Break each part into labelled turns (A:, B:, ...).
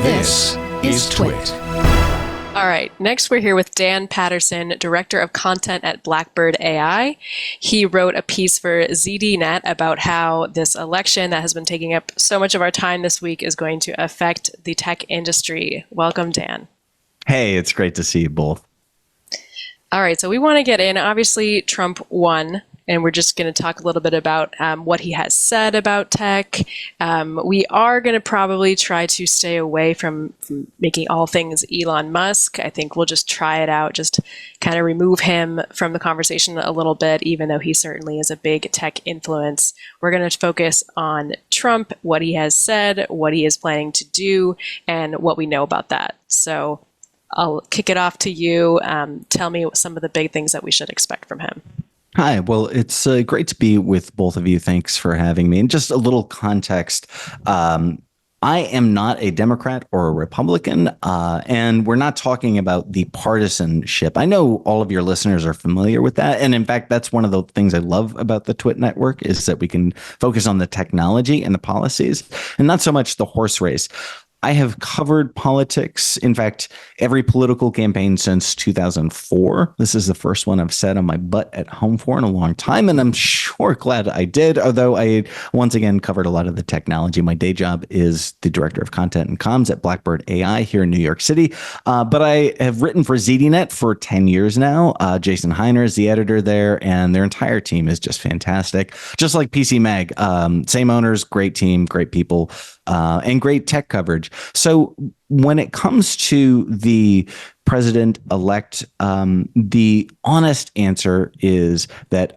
A: This is TWiT.
B: All right, next we're here with Dan Patterson, Director of Content at Blackbird AI. He wrote a piece for ZDNet about how this election that has been taking up so much of our time this week is going to affect the tech industry. Welcome, Dan.
C: Hey, it's great to see you both.
B: All right, so we want to get in. Obviously, Trump won, and we're just going to talk a little bit about what he has said about tech. We are going to probably try to stay away from making all things Elon Musk. I think we'll just try it out, just kind of remove him from the conversation a little bit, even though he certainly is a big tech influence. We're going to focus on Trump, what he has said, what he is planning to do, and what we know about that. So I'll kick it off to you. Tell me some of the big things that we should expect from him.
C: Hi, well, it's great to be with both of you. Thanks for having me. And just a little context. I am not a Democrat or a Republican, and we're not talking about the partisanship. I know all of your listeners are familiar with that. And in fact, that's one of the things I love about the TWiT network is that we can focus on the technology and the policies and not so much the horse race. I have covered politics, in fact, every political campaign since 2004. This is the first one I've sat on my butt at home for in a long time, and I'm sure glad I did, although I once again covered a lot of the technology. My day job is the Director of Content and Comms at Blackbird AI here in New York City, but I have written for ZDNet for 10 years now. Jason Heiner is the editor there, and their entire team is just fantastic. Just like PCMag, same owners, great team, great people, and great tech coverage. So when it comes to the president-elect, the honest answer is that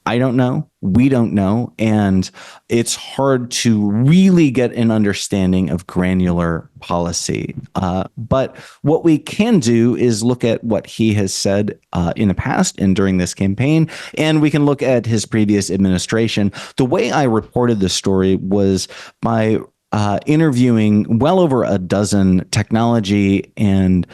C: I don't know, we don't know, and it's hard to really get an understanding of granular policy. But what we can do is look at what he has said in the past and during this campaign, and we can look at his previous administration. The way I reported the story was by interviewing well over a dozen technology and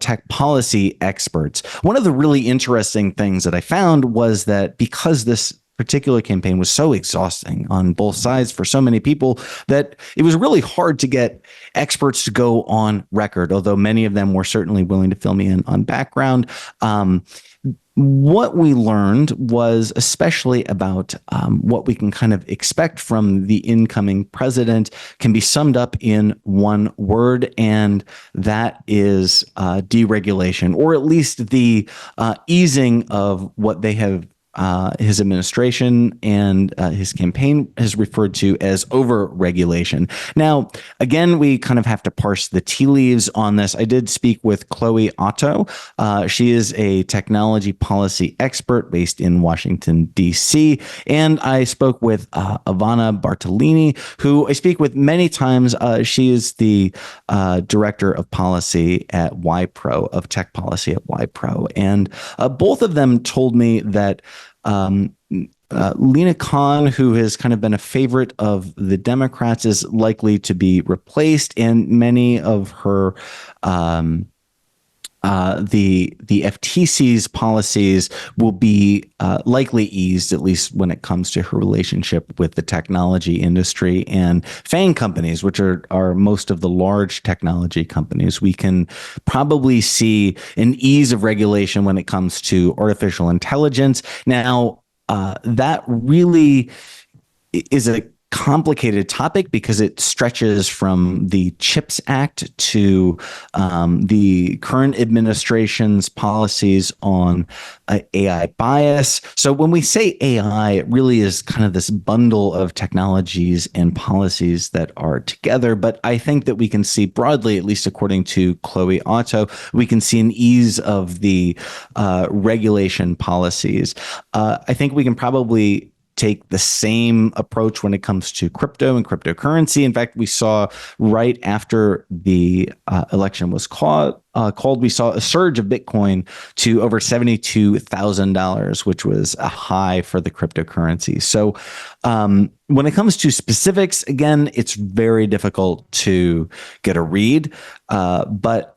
C: tech policy experts. One of the really interesting things that I found was that because this particular campaign was so exhausting on both sides for so many people that it was really hard to get experts to go on record, although many of them were certainly willing to fill me in on background. What we learned was especially about what we can kind of expect from the incoming president can be summed up in one word, and that is deregulation, or at least the easing of what they have his administration and his campaign has referred to as over-regulation. Now, again, we kind of have to parse the tea leaves on this. I did speak with Chloe Otto. She is a technology policy expert based in Washington, D.C. And I spoke with Ivana Bartolini, who I speak with many times. She is the director of policy at YPro, of tech policy at YPro. And both of them told me that Lina Khan, who has kind of been a favorite of the Democrats, is likely to be replaced, and many of her the FTC's policies will be likely eased, at least when it comes to her relationship with the technology industry and FANG companies, which are most of the large technology companies. We can probably see an ease of regulation when it comes to artificial intelligence. Now, that really is a complicated topic because it stretches from the CHIPS Act to the current administration's policies on AI bias. So when we say AI, it really is kind of this bundle of technologies and policies that are together. But I think that we can see broadly, at least according to Chloe Otto, we can see an ease of the regulation policies. I think we can probably take the same approach when it comes to crypto and cryptocurrency. In fact, we saw right after the election was called, we saw a surge of Bitcoin to over $72,000, which was a high for the cryptocurrency. So when it comes to specifics, again, it's very difficult to get a read, but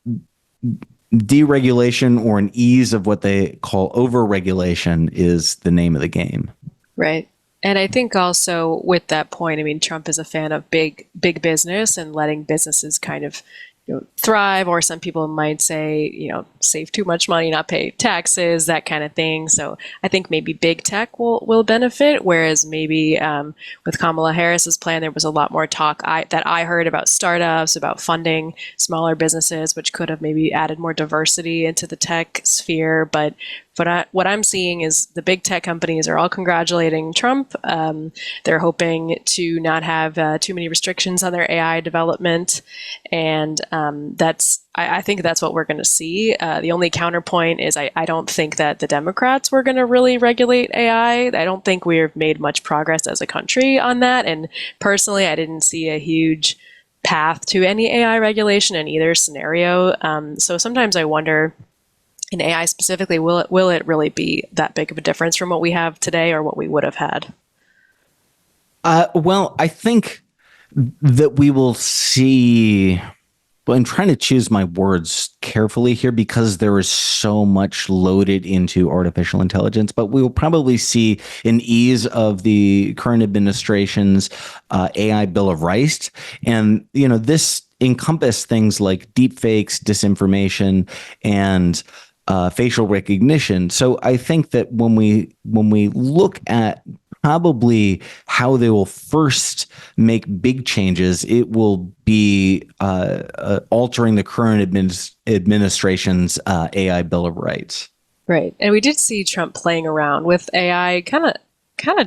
C: deregulation or an ease of what they call overregulation is the name of the game.
B: Right. And I think also with that point, I mean, Trump is a fan of big business and letting businesses kind of thrive, or some people might say, save too much money, not pay taxes, that kind of thing. So I think maybe big tech will benefit, whereas maybe with Kamala Harris's plan, there was a lot more talk that I heard about startups, about funding smaller businesses, which could have maybe added more diversity into the tech sphere. But what I'm seeing is the big tech companies are all congratulating Trump. They're hoping to not have too many restrictions on their AI development, and I think that's what we're going to see. The only counterpoint is I don't think that the Democrats were going to really regulate AI. I don't think we've made much progress as a country on that, and personally, I didn't see a huge path to any AI regulation in either scenario. So sometimes I wonder, in AI specifically, will it really be that big of a difference from what we have today or what we would have had?
C: Well, I think that we will see. Well, I'm trying to choose my words carefully here because there is so much loaded into artificial intelligence, but we will probably see an ease of the current administration's AI Bill of Rights. And, this encompass things like deepfakes, disinformation, and facial recognition. So I think that when we look at probably how they will first make big changes, it will be altering the current administration's AI Bill of Rights.
B: Right. And we did see Trump playing around with AI, kind of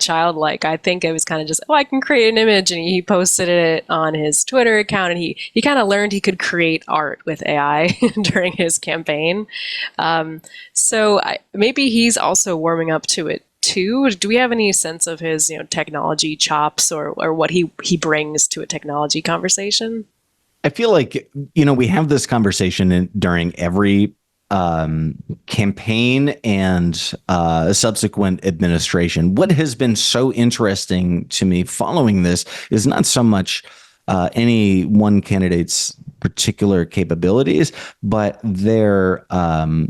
B: childlike. I think it was kind of just, I can create an image, and he posted it on his Twitter account, and he kind of learned he could create art with AI during his campaign. So maybe he's also warming up to it too. Do we have any sense of his technology chops or what he brings to a technology conversation?
C: I feel like we have this conversation during every campaign and subsequent administration. What has been so interesting to me following this is not so much any one candidate's particular capabilities, but their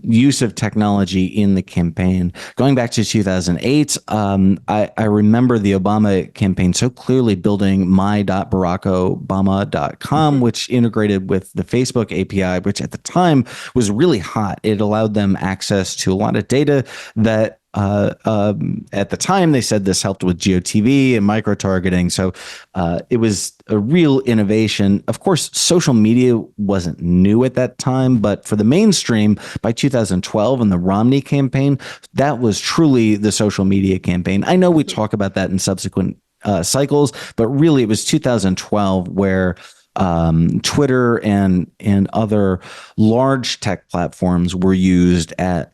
C: use of technology in the campaign. Going back to 2008, I remember the Obama campaign so clearly building my.barackobama.com, which integrated with the Facebook API, which at the time was really hot. It allowed them access to a lot of data that at the time, they said this helped with GeoTV and micro-targeting. So it was a real innovation. Of course, social media wasn't new at that time, but for the mainstream, by 2012 in the Romney campaign, that was truly the social media campaign. I know we talk about that in subsequent cycles, but really it was 2012 where Twitter and other large tech platforms were used at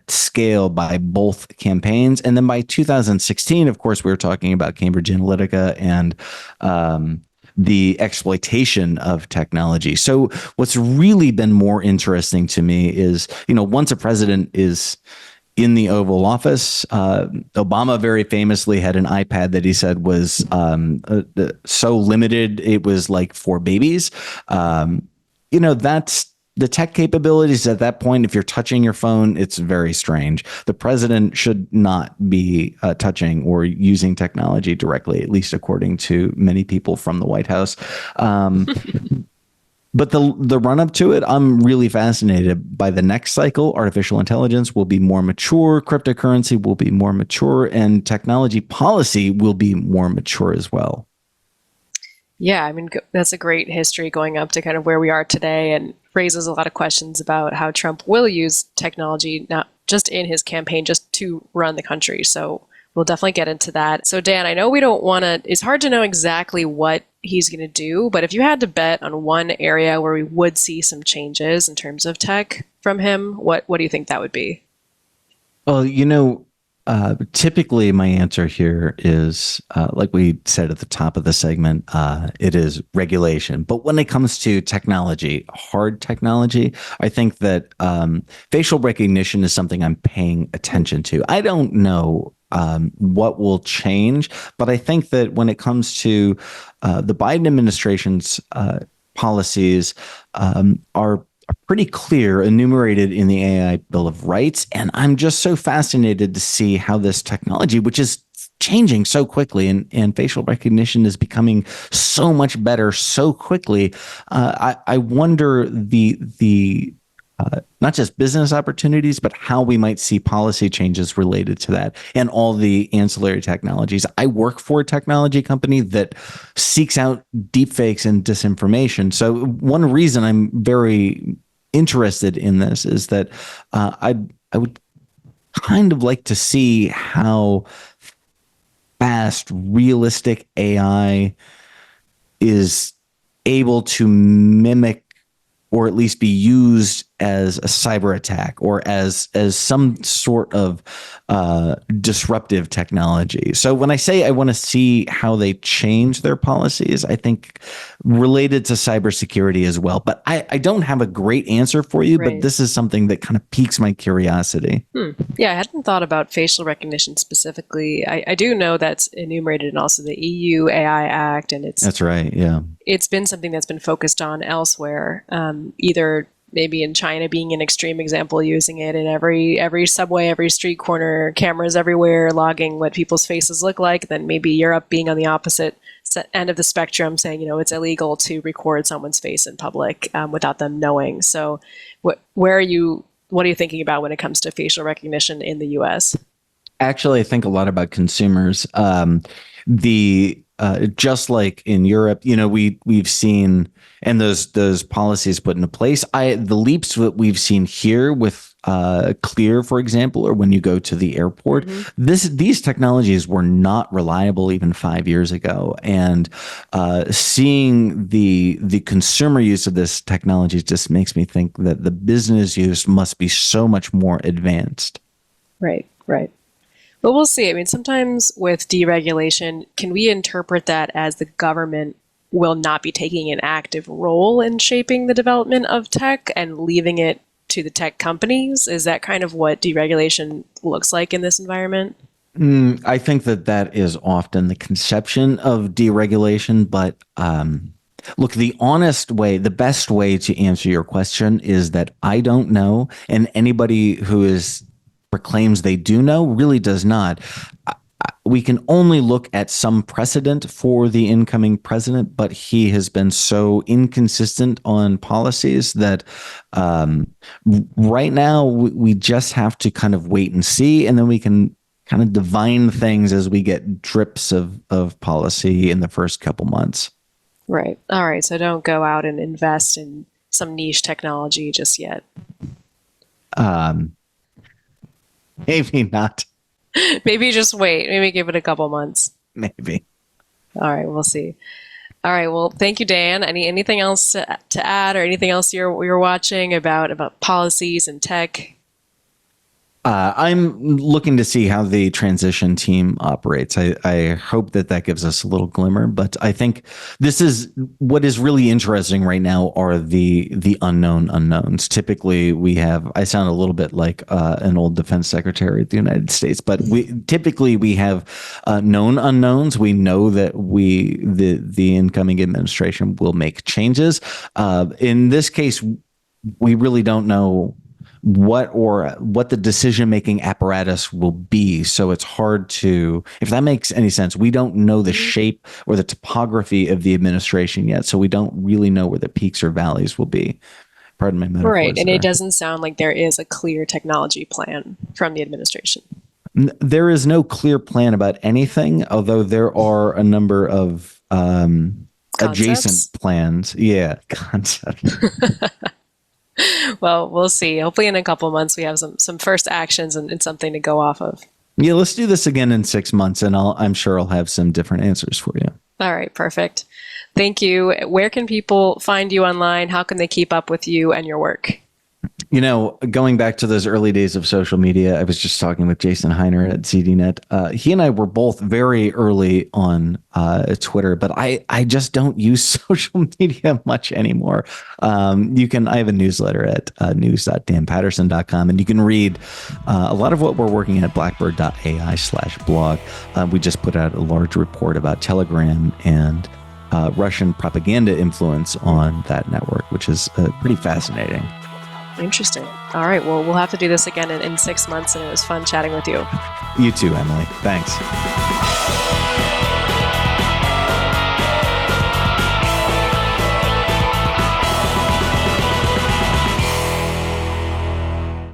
C: scale by both campaigns. And then by 2016, of course, we were talking about Cambridge Analytica and the exploitation of technology. So what's really been more interesting to me is, once a president is in the Oval Office, Obama very famously had an iPad that he said was so limited it was like for babies. That's the tech capabilities at that point. If you're touching your phone, it's very strange. The president should not be touching or using technology directly, at least according to many people from the White House. But the run up to it, I'm really fascinated by the next cycle. Artificial intelligence will be more mature, cryptocurrency will be more mature, and technology policy will be more mature as well.
B: Yeah, I mean, that's a great history going up to kind of where we are today, and raises a lot of questions about how Trump will use technology, not just in his campaign, just to run the country. So we'll definitely get into that. So Dan, I know we don't want to, it's hard to know exactly what he's going to do, but if you had to bet on one area where we would see some changes in terms of tech from him, what do you think that would be?
C: Well, typically my answer here is, like we said at the top of the segment, it is regulation. But when it comes to technology, hard technology, I think that facial recognition is something I'm paying attention to. I don't know what will change, but I think that when it comes to the Biden administration's policies are pretty clear, enumerated in the AI Bill of Rights. And I'm just so fascinated to see how this technology, which is changing so quickly, and facial recognition is becoming so much better so quickly. I wonder the not just business opportunities, but how we might see policy changes related to that and all the ancillary technologies. I work for a technology company that seeks out deepfakes and disinformation. So one reason I'm very interested in this is that I would kind of like to see how fast realistic AI is able to mimic or at least be used as a cyber attack or as some sort of disruptive technology. So when I say I want to see how they change their policies, I think related to cybersecurity as well. But I don't have a great answer for you, but this is something that kind of piques my curiosity.
B: Yeah, I hadn't thought about facial recognition specifically. I do know that's enumerated in also the EU AI Act, and that's right. Yeah, it's been something that's been focused on elsewhere, either maybe in China being an extreme example, using it in every subway, every street corner, cameras everywhere, logging what people's faces look like. Then maybe Europe being on the opposite end of the spectrum, saying, it's illegal to record someone's face in public without them knowing. So what are you thinking about when it comes to facial recognition in the US?
C: Actually, I think a lot about consumers. Just like in Europe, we've seen, and those policies put into place. The leaps that we've seen here with Clear, for example, or when you go to the airport, these technologies were not reliable even 5 years ago, and seeing the consumer use of this technology just makes me think that the business use must be so much more advanced.
B: Right. But we'll see. I mean, sometimes with deregulation, can we interpret that as the government will not be taking an active role in shaping the development of tech and leaving it to the tech companies? Is that kind of what deregulation looks like in this environment?
C: I think that is often the conception of deregulation, but look, the best way to answer your question is that I don't know, and anybody who proclaims they do know really does not. We can only look at some precedent for the incoming president, but he has been so inconsistent on policies that right now we just have to kind of wait and see, and then we can kind of divine things as we get drips of policy in the first couple months.
B: Right. All right. So don't go out and invest in some niche technology just yet.
C: Maybe not.
B: Maybe just wait. Maybe give it a couple months.
C: Maybe.
B: All right, we'll see. All right, well, thank you, Dan. Anything else to add, or anything else you're watching about policies and tech?
C: I'm looking to see how the transition team operates. I hope that gives us a little glimmer, but I think this is what is really interesting right now are the unknown unknowns. Typically, I sound a little bit like an old defense secretary of the United States, but we have known unknowns. We know that the incoming administration will make changes. In this case, we really don't know what the decision-making apparatus will be. So it's hard to, if that makes any sense, we don't know the shape or the topography of the administration yet. So we don't really know where the peaks or valleys will be. Pardon my metaphors.
B: Right. And it doesn't sound like there is a clear technology plan from the administration.
C: There is no clear plan about anything, although there are a number of adjacent plans. Yeah, concepts.
B: Well, we'll see. Hopefully in a couple of months we have some first actions and something to go off of.
C: Yeah, let's do this again in 6 months, and I'm sure I'll have some different answers for you.
B: All right, perfect. Thank you. Where can people find you online? How can they keep up with you and your work?
C: Going back to those early days of social media, I was just talking with Jason Heiner at ZDNet. He and I were both very early on Twitter, but I just don't use social media much anymore. I have a newsletter at news.danpatterson.com, and you can read a lot of what we're working at blackbird.ai/blog. We just put out a large report about Telegram and Russian propaganda influence on that network, which is pretty fascinating.
B: Interesting. All right. Well, we'll have to do this again in 6 months, and it was fun chatting with you.
C: You too, Emily. Thanks.